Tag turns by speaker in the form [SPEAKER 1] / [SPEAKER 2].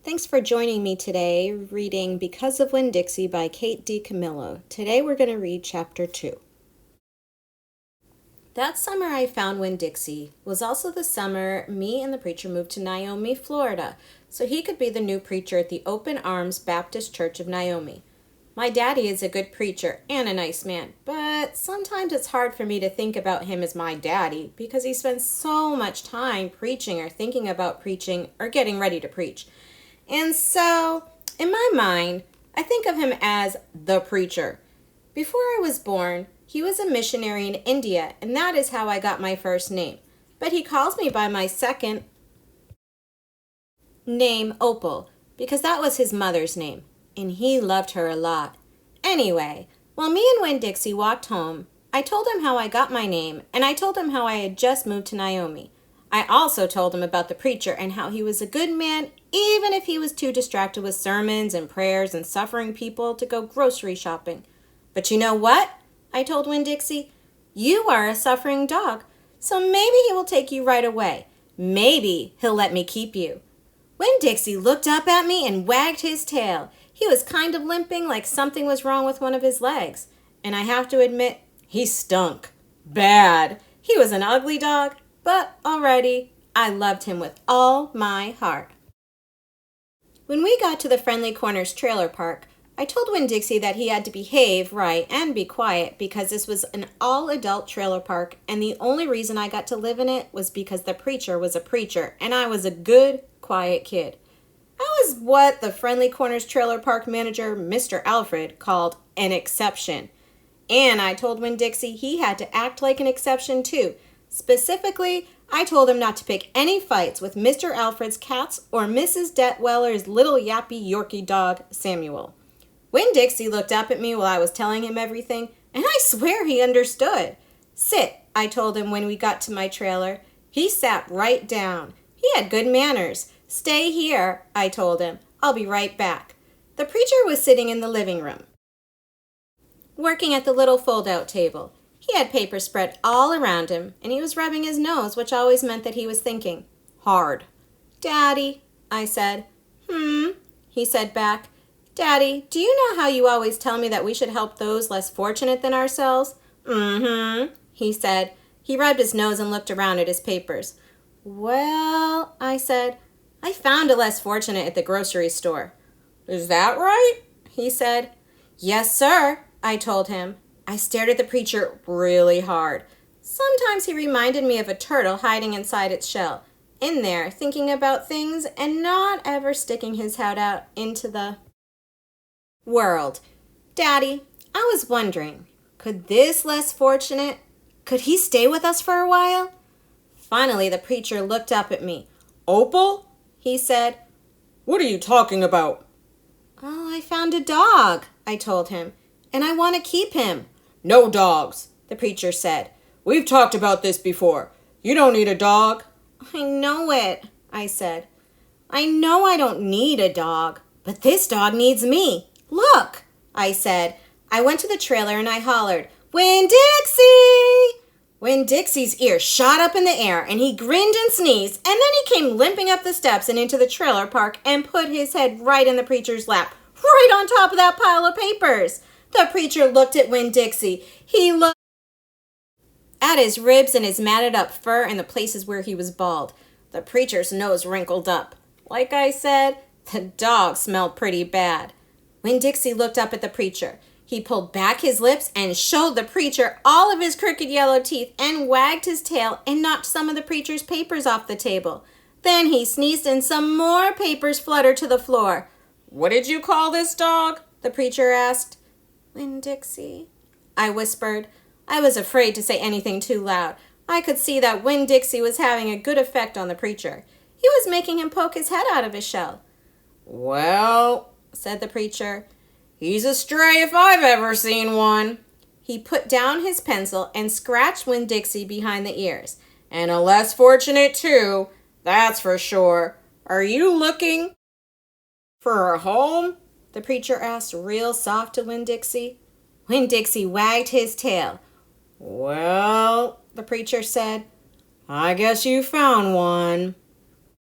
[SPEAKER 1] Thanks for joining me today reading Because of Winn, Dixie by Kate DiCamillo. Today we're going to read Chapter 2. That summer I found Winn Dixie was also the summer me and the preacher moved to Naomi, Florida, so he could be the new preacher at the Open Arms Baptist Church of Naomi. My daddy is a good preacher and a nice man, but sometimes it's hard for me to think about him as my daddy because he spends so much time preaching or thinking about preaching or getting ready to preach. And so, in my mind, I think of him as the preacher. Before I was born, he was a missionary in India, and that is how I got my first name. But he calls me by my second name, Opal, because that was his mother's name, and he loved her a lot. Anyway, while me and Winn Dixie walked home, I told him how I got my name, and I told him how I had just moved to Naomi. I also told him about the preacher and how he was a good man even if he was too distracted with sermons and prayers and suffering people to go grocery shopping. But you know what? I told Winn Dixie. You are a suffering dog, so maybe he will take you right away. Maybe he'll let me keep you. Winn Dixie looked up at me and wagged his tail. He was kind of limping like something was wrong with one of his legs. And I have to admit, he stunk. Bad. He was an ugly dog. But already, I loved him with all my heart. When we got to the Friendly Corners trailer park, I told Winn Dixie that he had to behave right and be quiet because this was an all-adult trailer park, and the only reason I got to live in it was because the preacher was a preacher, and I was a good, quiet kid. I was what the Friendly Corners trailer park manager, Mr. Alfred, called an exception. And I told Winn Dixie he had to act like an exception too. Specifically, I told him not to pick any fights with Mr. Alfred's cats or Mrs. Detweller's little yappy Yorkie dog, Samuel. Winn Dixie looked up at me while I was telling him everything, and I swear he understood. Sit, I told him when we got to my trailer. He sat right down. He had good manners. Stay here, I told him. I'll be right back. The preacher was sitting in the living room, working at the little fold-out table. He had paper spread all around him, and he was rubbing his nose, which always meant that he was thinking hard. Daddy, I said. He said back. Daddy, do you know how you always tell me that we should help those less fortunate than ourselves? He said. He rubbed his nose and looked around at his papers. Well, I said, I found a less fortunate at the grocery store. Is that right? He said. Yes, sir, I told him. I stared at the preacher really hard. Sometimes he reminded me of a turtle hiding inside its shell, in there thinking about things and not ever sticking his head out into the world. Daddy, I was wondering, could this less fortunate, could he stay with us for a while? Finally, the preacher looked up at me. Opal? He said. What are you talking about? Oh, I found a dog, I told him, and I want to keep him. No dogs, the preacher said. We've talked about this before. You don't need a dog. I know it, I said. I know I don't need a dog, but this dog needs me. Look, I said. I went to the trailer and I hollered, Winn Dixie! Winn Dixie's ears shot up in the air and he grinned and sneezed, and then he came limping up the steps and into the trailer park and put his head right in the preacher's lap, right on top of that pile of papers. The preacher looked at Winn Dixie. He looked at his ribs and his matted up fur and the places where he was bald. The preacher's nose wrinkled up. Like I said, the dog smelled pretty bad. Winn Dixie looked up at the preacher. He pulled back his lips and showed the preacher all of his crooked yellow teeth and wagged his tail and knocked some of the preacher's papers off the table. Then he sneezed and some more papers fluttered to the floor. What did you call this dog? The preacher asked. Winn Dixie, I whispered. I was afraid to say anything too loud. I could see that Winn Dixie was having a good effect on the preacher. He was making him poke his head out of his shell. Well, said the preacher, he's a stray if I've ever seen one. He put down his pencil and scratched Winn Dixie behind the ears. And a less fortunate too, that's for sure. Are you looking for a home? The preacher asked real soft to Winn Dixie. Winn Dixie wagged his tail. Well, the preacher said, I guess you found one.